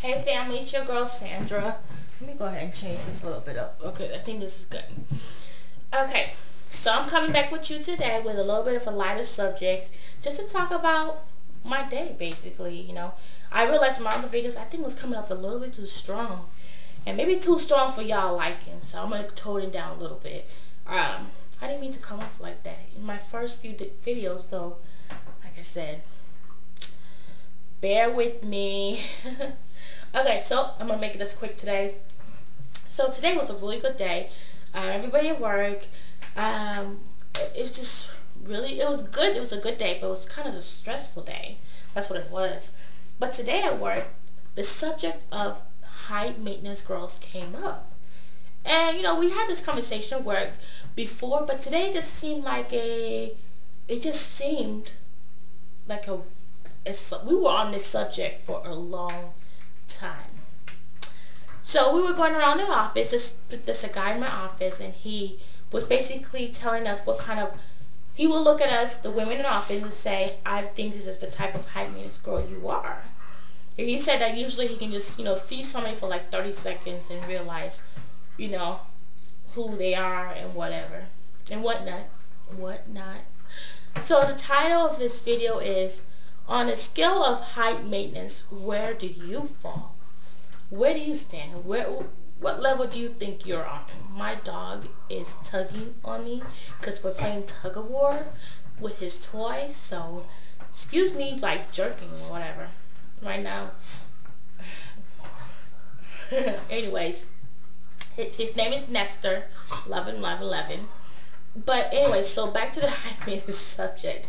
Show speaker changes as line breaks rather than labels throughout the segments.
Hey family, it's your girl Sandra. Let me go ahead and change this a little bit up. Okay, I think this is good. Okay, so I'm coming back with you today with a little bit of a lighter subject just to talk about my day basically. I realized my other videos I think was coming off a little bit too strong and maybe too strong for y'all liking, so I'm gonna tone it down a little bit. I didn't mean to come off like that in my first few videos, so like I said, bear with me. Okay, so I'm gonna make it as quick today. So today was a really good day. Everybody at work. It was just really, it was good. It was a good day, but it was kind of a stressful day. That's what it was. But today at work, the subject of high maintenance girls came up. And we had this conversation at work before, but today just seemed like it just seemed like we were on this subject for a long time. So we were going around the office. There's a guy in my office, and he was basically telling us what kind of, he would look at us, the women in the office, and say, I think this is the type of high maintenance girl you are. And he said that usually he can just, see somebody for like 30 seconds and realize, who they are and whatever and whatnot. So the title of this video is, on a scale of high maintenance, where do you fall? Where do you stand? What level do you think you're on? My dog is tugging on me because we're playing tug of war with his toys. So, excuse me, like jerking or whatever right now. Anyways, his name is Nestor. 11. But anyway, so back to the high maintenance subject.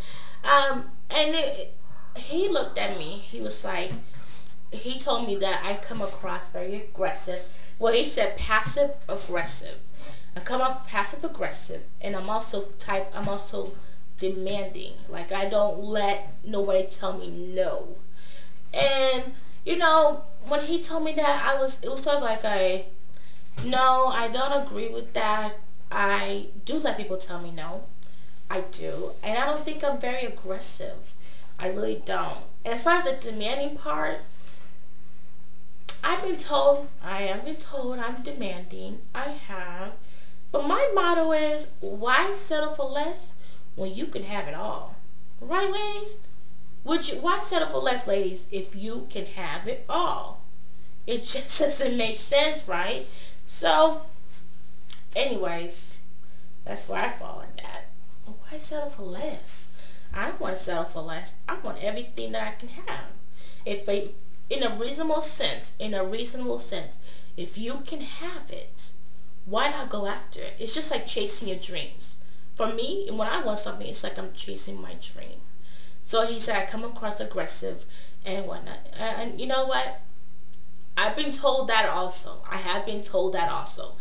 He looked at me. He was like, he told me that I come across very aggressive. Well, he said passive aggressive. I come off passive aggressive, and I'm also demanding. Like, I don't let nobody tell me no. And when he told me that, it was sort of like no, I don't agree with that. I do let people tell me no. I do, and I don't think I'm very aggressive. I really don't. And as far as the demanding part, I have been told I'm demanding. I have. But my motto is, why settle for less when you can have it all? Right, ladies? Why settle for less, ladies, if you can have it all? It just doesn't make sense, right? So, anyways, that's where I fall in that. Why settle for less? I don't want to settle for less. I want everything that I can have. In a reasonable sense, if you can have it, why not go after it? It's just like chasing your dreams. For me, when I want something, it's like I'm chasing my dream. So he said I come across aggressive and whatnot. And you know what? I've been told that also. I have been told that also.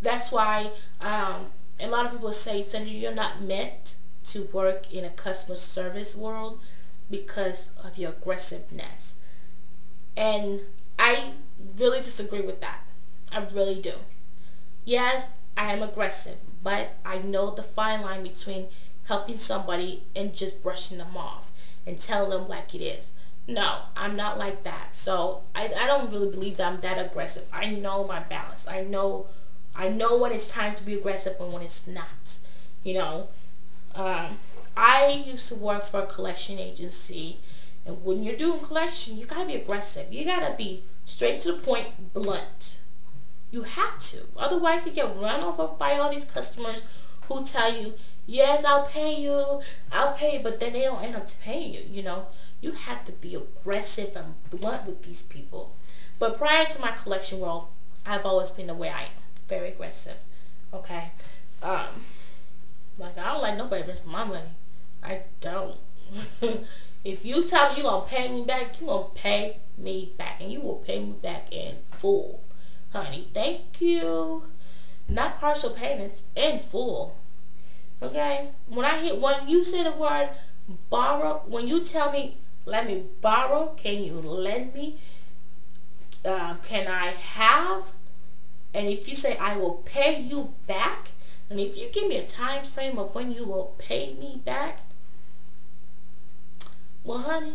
That's why a lot of people say, Sandra, you're not meant to work in a customer service world because of your aggressiveness. And I really disagree with that. I really do. Yes, I am aggressive, but I know the fine line between helping somebody and just brushing them off and telling them like it is. No, I'm not like that. So I don't really believe that I'm that aggressive. I know my balance. I know when it's time to be aggressive and when it's not. I used to work for a collection agency, and when you're doing collection, you gotta be aggressive. You gotta be straight to the point, blunt. You have to. Otherwise, you get run over by all these customers who tell you, yes, I'll pay you, but then they don't end up paying you, You have to be aggressive and blunt with these people. But prior to my collection world, I've always been the way I am. Very aggressive. Okay? Like, I don't like nobody risking my money. I don't. If you tell me you're going to pay me back, you're going to pay me back. And you will pay me back in full. Honey, thank you. Not partial payments, in full. Okay? When you say the word borrow, when you tell me, let me borrow, can you lend me? Can I have? And if you say, I will pay you back, and if you give me a time frame of when you will pay me back, well, honey,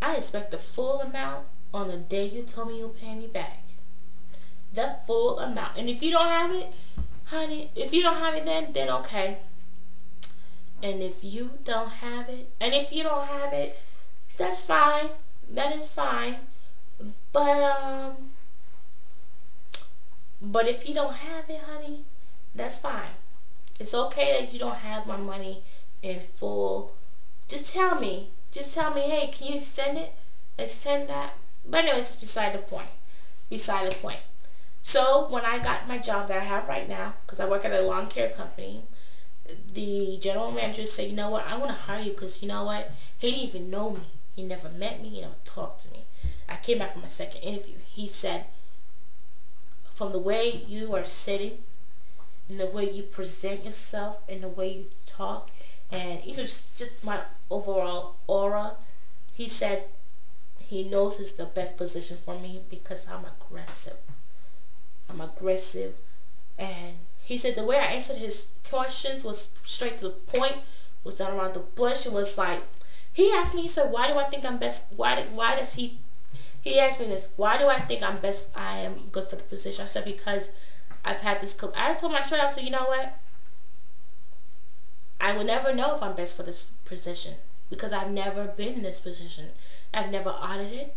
I expect the full amount on the day you told me you'll pay me back. The full amount. And if you don't have it, honey, if you don't have it then okay. And if you don't have it, that's fine. That is fine. But if you don't have it, honey, that's fine. It's okay that you don't have my money in full. Just tell me. Hey, can you extend it? Extend that. But anyways, it's beside the point. So when I got my job that I have right now, because I work at a lawn care company, the general manager said, you know what, I want to hire you because you know what, he didn't even know me. He never met me. He never talked to me. I came back from my second interview. He said, from the way you are sitting, and the way you present yourself, and the way you talk, and even just my overall aura, he said he knows it's the best position for me because I'm aggressive. And he said the way I answered his questions was straight to the point, was not around the bush. It was like, he asked me, he said, why do I think I'm best? Why does he asked me this, why do I think I'm best, I am good for the position? I said, because I've had this, I told my straight, I said, you know what? I will never know if I'm best for this position because I've never been in this position. I've never audited.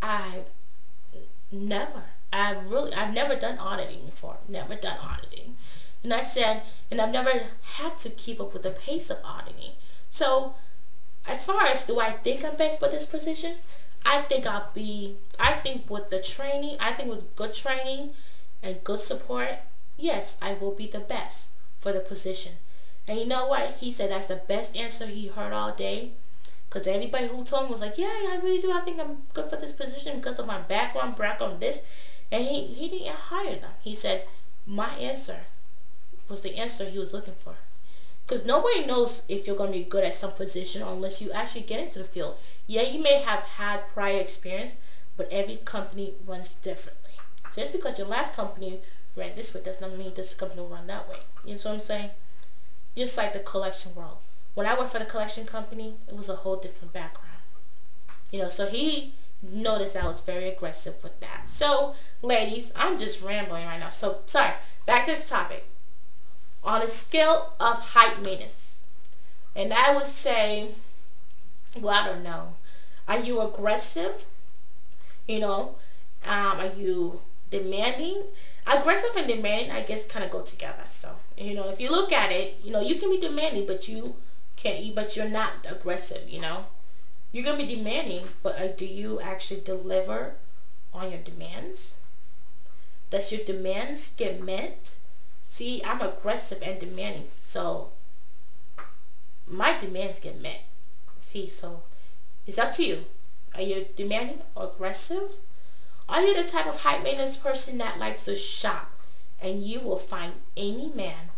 I've never done auditing before. Never done auditing. And I said, and I've never had to keep up with the pace of auditing. So, as far as do I think I'm best for this position, I think with the training, with good training and good support, yes, I will be the best for the position. And you know what? He said that's the best answer he heard all day. Because everybody who told him was like, yeah, I really do. I think I'm good for this position because of my background this. And he didn't hire them. He said, my answer was the answer he was looking for. Because nobody knows if you're going to be good at some position unless you actually get into the field. Yeah, you may have had prior experience, but every company runs differently. Just because your last company ran this way does not mean this company will run that way. You know what I'm saying? Just like the collection world. When I worked for the collection company, it was a whole different background. You know, so he noticed I was very aggressive with that. So, ladies, I'm just rambling right now. So, sorry. Back to the topic. On a scale of height maintenance, and I would say, well, I don't know. Are you aggressive? You know, are you demanding? Aggressive and demanding, I guess, kind of go together. So, you know, if you look at it, you know, you can be demanding, but you're not aggressive. You know, you're gonna be demanding, but do you actually deliver on your demands? Does your demands get met? See, I'm aggressive and demanding, so my demands get met. See, so it's up to you. Are you demanding or aggressive? Are you the type of high maintenance person that likes to shop and you will find any man,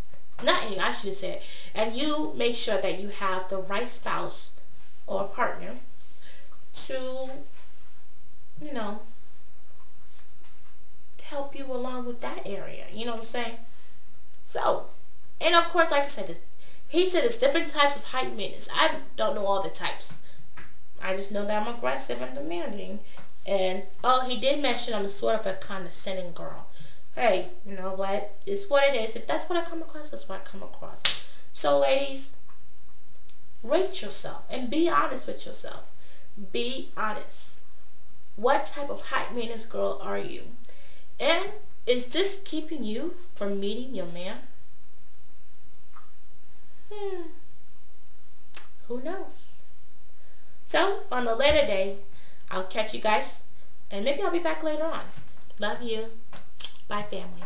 not any, I should say it, and you make sure that you have the right spouse or partner to, you know, help you along with that area. You know what I'm saying? So, and of course, like I said, he said it's different types of height maintenance. I don't know all the types. I just know that I'm aggressive and demanding. And, oh, he did mention I'm sort of a condescending girl. Hey, you know what? It's what it is. If that's what I come across, that's what I come across. So, ladies, rate yourself and be honest with yourself. Be honest. What type of height maintenance girl are you? And is this keeping you from meeting your man? Who knows? So, on a later day, I'll catch you guys, and maybe I'll be back later on. Love you. Bye, family.